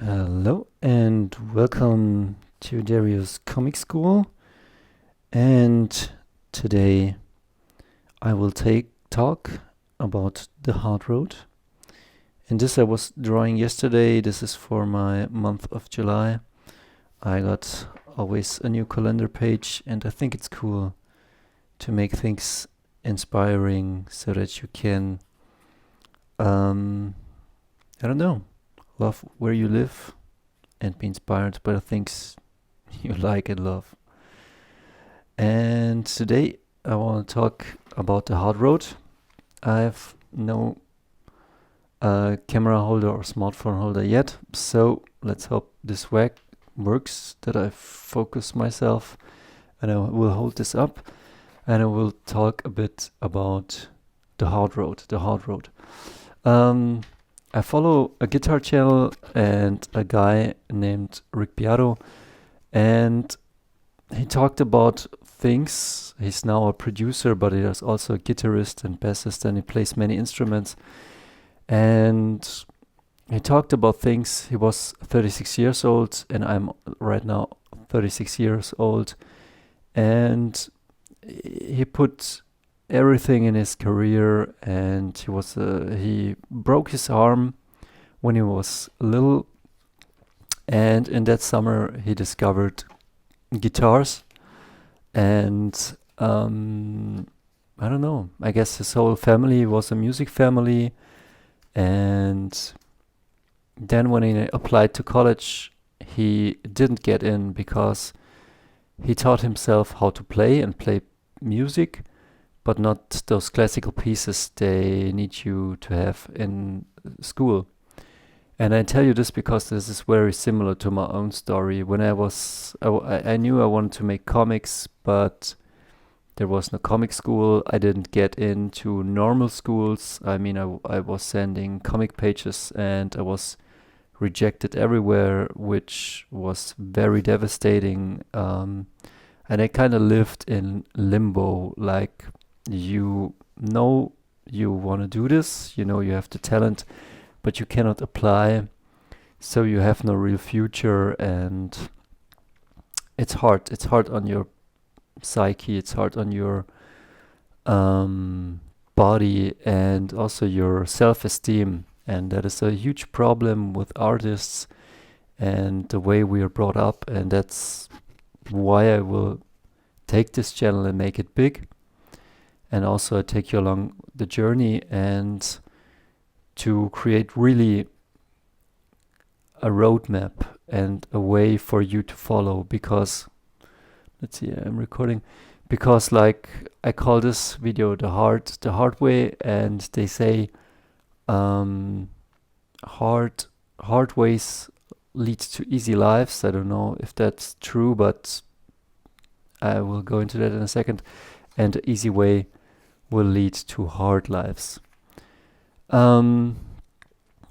Hello and welcome to Dario's Comic School. And today I will talk about the hard road. And this I was drawing yesterday. This is for my month of July. I got always a new calendar page, and I think it's cool to make things inspiring so that you can, I don't know, love where you live and be inspired by the things you like and love. And today I want to talk about the hard road. I have no camera holder or smartphone holder yet, so let's hope this works, that I focus myself, and I will hold this up and I will talk a bit about the hard road. I follow a guitar channel and a guy named Beato, and he talked about things. He's now a producer, but he is also a guitarist and bassist, and he plays many instruments. And he talked about things. He was 36 years old, and I'm right now 36 years old. And he put everything in his career, and he broke his arm when he was little, and in that summer he discovered guitars, and I don't know, I guess his whole family was a music family. And then when he applied to college, he didn't get in because he taught himself how to play music, but not those classical pieces they need you to have in school. And I tell you this because this is very similar to my own story. When I knew I wanted to make comics, but there was no comic school. I didn't get into normal schools. I mean, I was sending comic pages and I was rejected everywhere, which was very devastating. And I kind of lived in limbo, like, you know you want to do this, you know you have the talent, but you cannot apply, so you have no real future, and it's hard on your psyche, it's hard on your body, and also your self-esteem. And that is a huge problem with artists and the way we are brought up, and that's why I will take this channel and make it big. And also I take you along the journey and to create really a roadmap and a way for you to follow. Because, let's see, I'm recording. Because, like, I call this video the hard way, and they say hard ways lead to easy lives. I don't know if that's true, but I will go into that in a second. And the easy way will lead to hard lives. I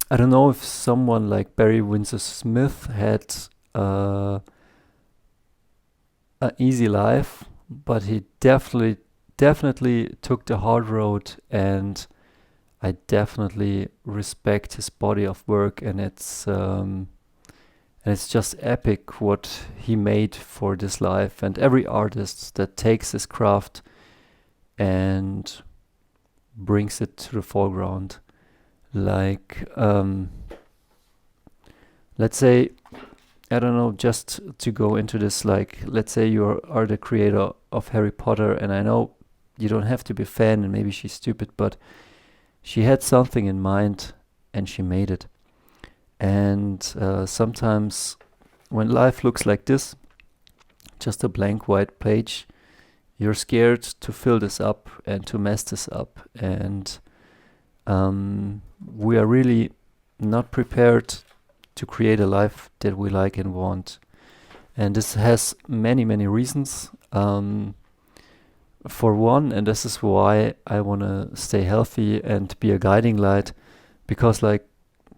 don't know if someone like Barry Windsor Smith had an easy life, but he definitely took the hard road, and I definitely respect his body of work, and it's just epic what he made for this life. And every artist that takes his craft and brings it to the foreground, like, let's say, I don't know, just to go into this, like, let's say you are the creator of Harry Potter, and I know you don't have to be a fan, and maybe she's stupid, but she had something in mind and she made it. And sometimes when life looks like this, just a blank white page, you're scared to fill this up and to mess this up. And we are really not prepared to create a life that we like and want. And this has many, many reasons. For one, and this is why I want to stay healthy and be a guiding light, because, like,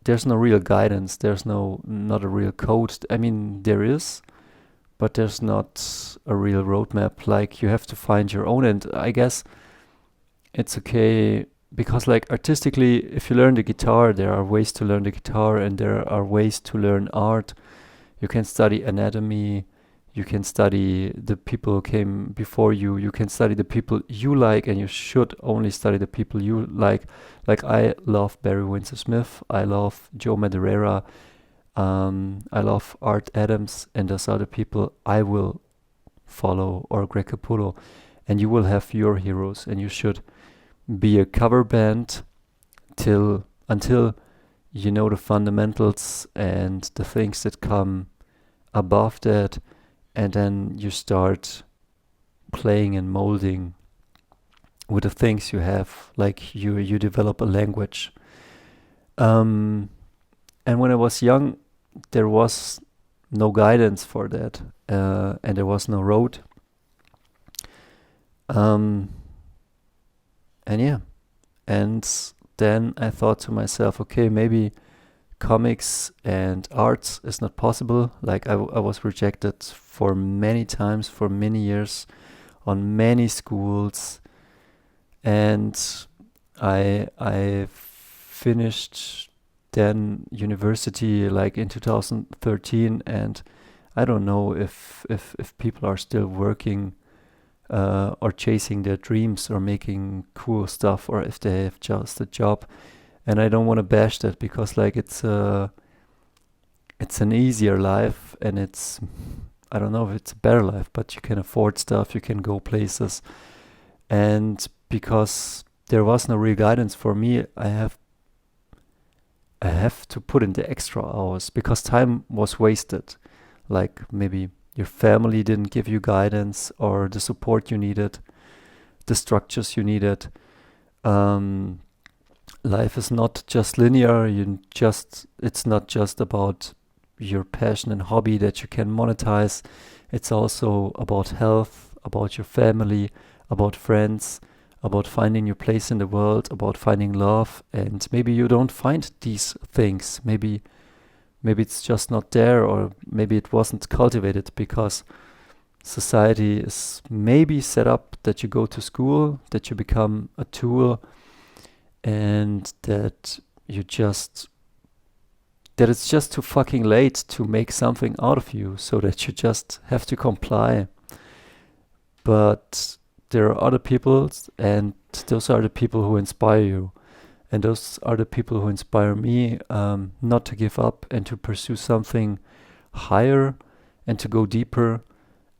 there's no real guidance, there's not a real code. I mean, there is, but there's not a real roadmap. Like, you have to find your own, and I guess it's okay because like artistically, if you learn the guitar, there are ways to learn the guitar, and there are ways to learn art. You can study anatomy, you can study the people who came before you, you can study the people you like, and you should only study the people you like. Like I love Barry Windsor Smith, I love Joe Madureira, I love Art Adams, and those are the people I will follow, or Greg Capullo. And you will have your heroes, and you should be a cover band until you know the fundamentals and the things that come above that, and then you start playing and molding with the things you have, like you develop a language. And when I was young, there was no guidance for that, and there was no road. And yeah, and then I thought to myself, okay, maybe comics and arts is not possible. Like I was rejected for many times, for many years, on many schools, and I finished then university like in 2013, and I don't know if people are still working or chasing their dreams or making cool stuff, or if they have just a job. And I don't want to bash that, because like it's an easier life, and I don't know if it's a better life, but you can afford stuff, you can go places. And because there was no real guidance for me, I have to put in the extra hours, because time was wasted. Like maybe your family didn't give you guidance or the support you needed, the structures you needed. Life is not just linear. It's not just about your passion and hobby that you can monetize. It's also about health, about your family, about friends, about finding your place in the world, about finding love. And maybe you don't find these things. Maybe it's just not there, or maybe it wasn't cultivated, because society is maybe set up that you go to school, that you become a tool, and that it's just too fucking late to make something out of you, so that you just have to comply. But there are other people, and those are the people who inspire you. And those are the people who inspire me, not to give up, and to pursue something higher, and to go deeper,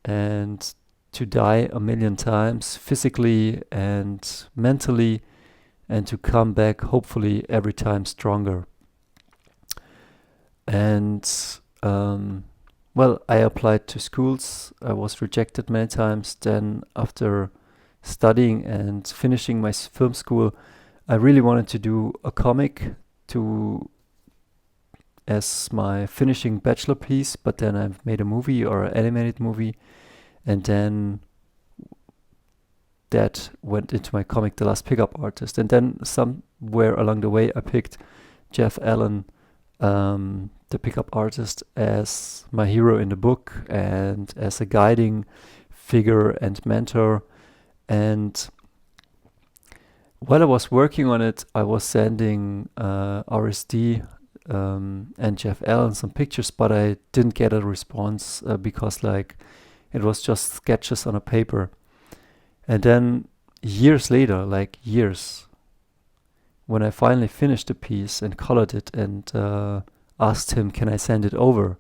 and to die a million times, physically and mentally, and to come back hopefully every time stronger. And well, I applied to schools. I was rejected many times. Then after studying and finishing my film school, I really wanted to do a comic as my finishing bachelor piece, but then I've made a movie, or an animated movie, and then that went into my comic, The Last Pickup Artist. And then somewhere along the way, I picked Jeff Allen, the pickup artist, as my hero in the book, and as a guiding figure and mentor. And while I was working on it, I was sending RSD and Jeff Allen some pictures, but I didn't get a response, because like it was just sketches on a paper. And then years later, when I finally finished the piece and colored it, and asked him, can I send it over?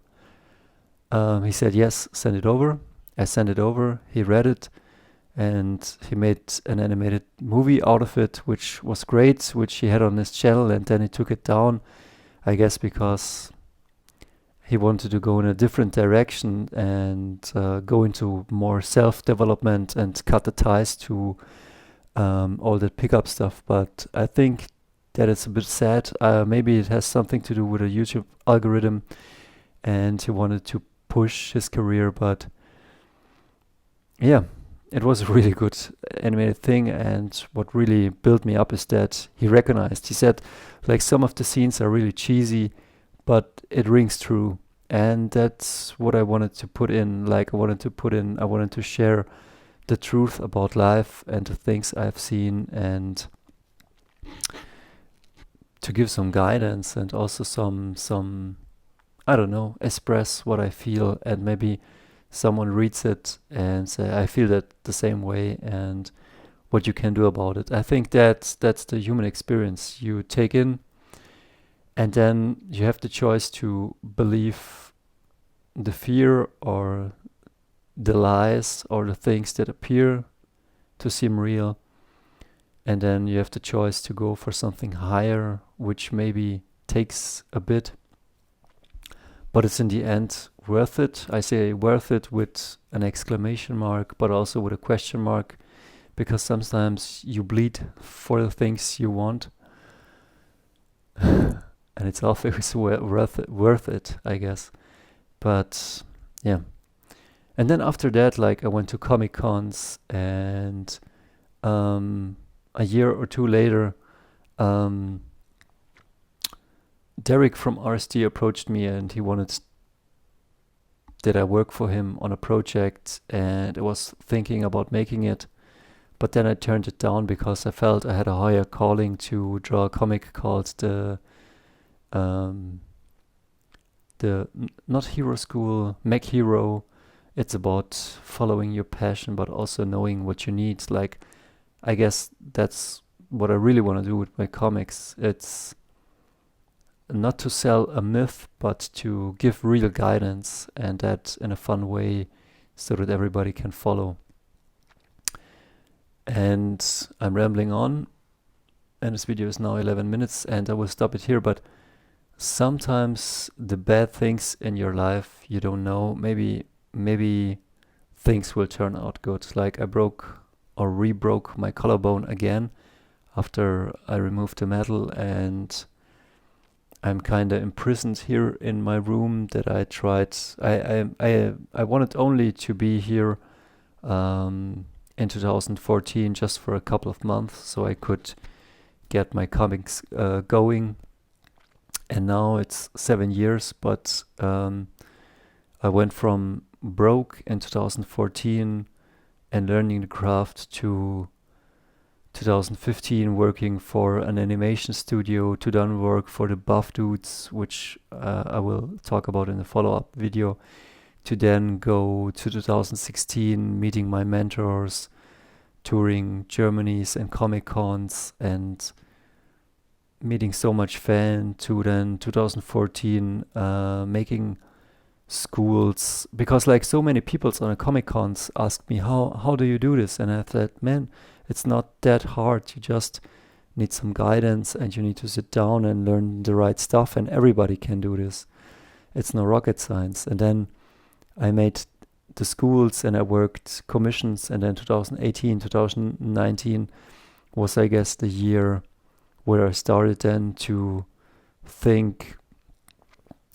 He said, yes, send it over. I sent it over. He read it, and he made an animated movie out of it, which was great, which he had on his channel. And then he took it down, I guess because he wanted to go in a different direction, and go into more self-development, and cut the ties to all that pickup stuff. But I think that it's a bit sad. Maybe it has something to do with a YouTube algorithm, and he wanted to push his career. But yeah, it was a really good animated thing. And what really built me up is that he said, like, some of the scenes are really cheesy, but it rings true. And that's what I wanted to put in. Like, I wanted to share the truth about life and the things I've seen. And to give some guidance and also some I don't know, express what I feel, and maybe someone reads it and say, I feel that the same way, and what you can do about it. I think that's the human experience you take in, and then you have the choice to believe the fear or the lies or the things that appear to seem real. And then you have the choice to go for something higher, which maybe takes a bit, but it's in the end worth it. I say worth it with an exclamation mark, but also with a question mark, because sometimes you bleed for the things you want. And it's always worth it, I guess. But yeah. And then after that, like, I went to Comic Cons, and a year or two later, Derek from RSD approached me, and he wanted that I work for him on a project, and I was thinking about making it, but then I turned it down because I felt I had a higher calling to draw a comic called not Hero School, Mech Hero. It's about following your passion, but also knowing what you need. Like, I guess that's what I really want to do with my comics. It's not to sell a myth, but to give real guidance, and that in a fun way, so that everybody can follow. And I'm rambling on, and this video is now 11 minutes, and I will stop it here. But sometimes the bad things in your life, you don't know, maybe things will turn out good. Like, I broke or re-broke my collarbone again after I removed the metal, and I'm kind of imprisoned here in my room that I tried. I wanted only to be here in 2014 just for a couple of months, so I could get my comics going. And now it's 7 years, but I went from broke in 2014 and learning the craft to 2015 working for an animation studio, to then work for the Buff Dudes, which I will talk about in the follow-up video, to then go to 2016 meeting my mentors, touring Germany's and Comic Cons, and meeting so much fan, to then 2014 making schools, because like so many people on a Comic Cons asked me, how do you do this? And I thought, man, it's not that hard. You just need some guidance, and you need to sit down and learn the right stuff, and everybody can do this. It's no rocket science. And then I made the schools, and I worked commissions, and then 2018, 2019 was, I guess, the year where I started then to think,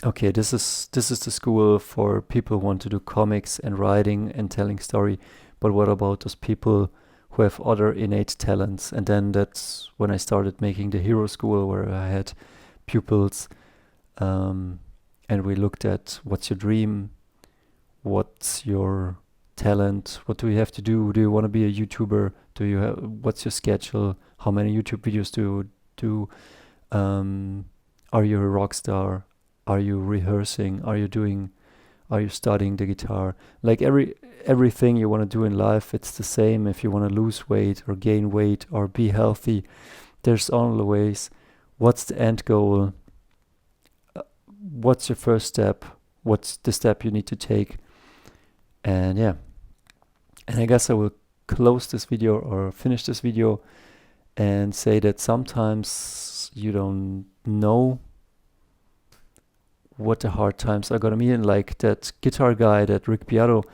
okay, this is the school for people who want to do comics and writing and telling story, but what about those people who have other innate talents? And then that's when I started making the Hero School, where I had pupils, and we looked at what's your dream, what's your talent, what do you have to do you want to be a YouTuber, what's your schedule, how many YouTube videos do you do, are you a rock star, are you rehearsing, are you studying the guitar? Like everything you want to do in life, it's the same. If you want to lose weight or gain weight or be healthy, there's always, what's the end goal? What's your first step? What's the step you need to take? And yeah, and I guess I will close this video or finish this video and say that sometimes you don't know what the hard times are gonna be. And like that guitar guy, that Rick Beato,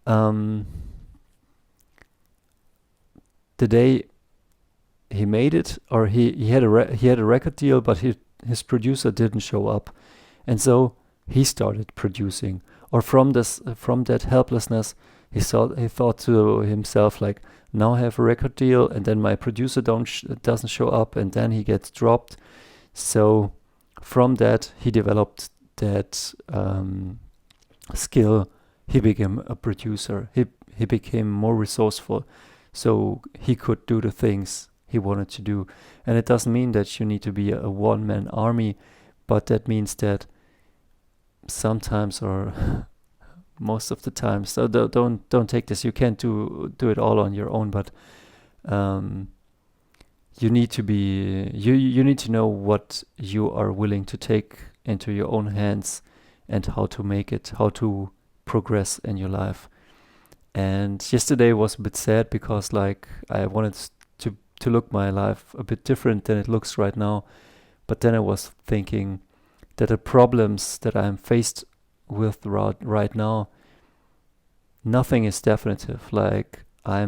the day he made it, or he had a record deal, but his producer didn't show up, and so he started producing. Or from that helplessness, he thought to himself, like, now I have a record deal, and then my producer doesn't show up, and then he gets dropped. So from that, he developed that skill. He became a producer. He became more resourceful, so he could do the things he wanted to do. And it doesn't mean that you need to be a one-man army, but that means that sometimes, or most of the time, so don't take this, you can't do it all on your own, but you need to be you need to know what you are willing to take into your own hands and how to make it, how to progress in your life. And yesterday was a bit sad because like I wanted to look my life a bit different than it looks right now. But then I was thinking that the problems that I'm faced with right now, nothing is definitive. Like I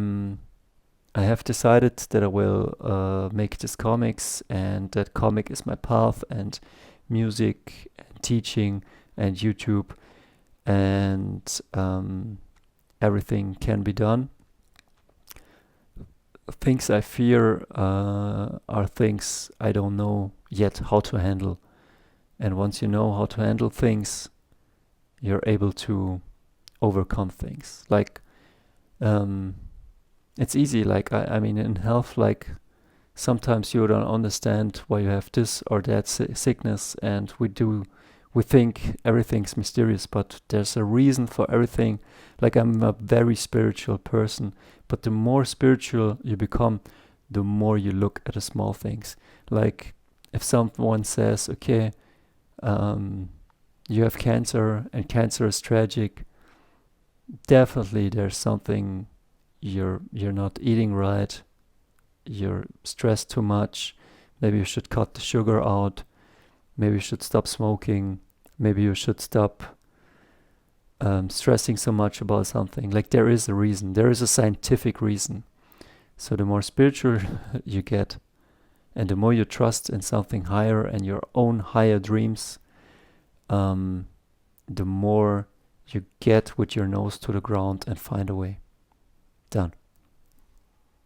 have decided that I will make this comics, and that comic is my path, and music and teaching and YouTube and everything can be done. Things I fear are things I don't know yet how to handle. And once you know how to handle things, you're able to overcome things. Like, it's easy. Like, I mean, in health, like, sometimes you don't understand why you have this or that sickness, and we think everything's mysterious, but there's a reason for everything. Like, I'm a very spiritual person, but the more spiritual you become, the more you look at the small things. Like, if someone says, okay, you have cancer and cancer is tragic, definitely there's something you're not eating right, you're stressed too much, maybe you should cut the sugar out, maybe you should stop smoking, maybe you should stop stressing so much about something. Like, there is a reason, there is a scientific reason. So the more spiritual you get, and the more you trust in something higher and your own higher dreams, the more you get with your nose to the ground and find a way. Done.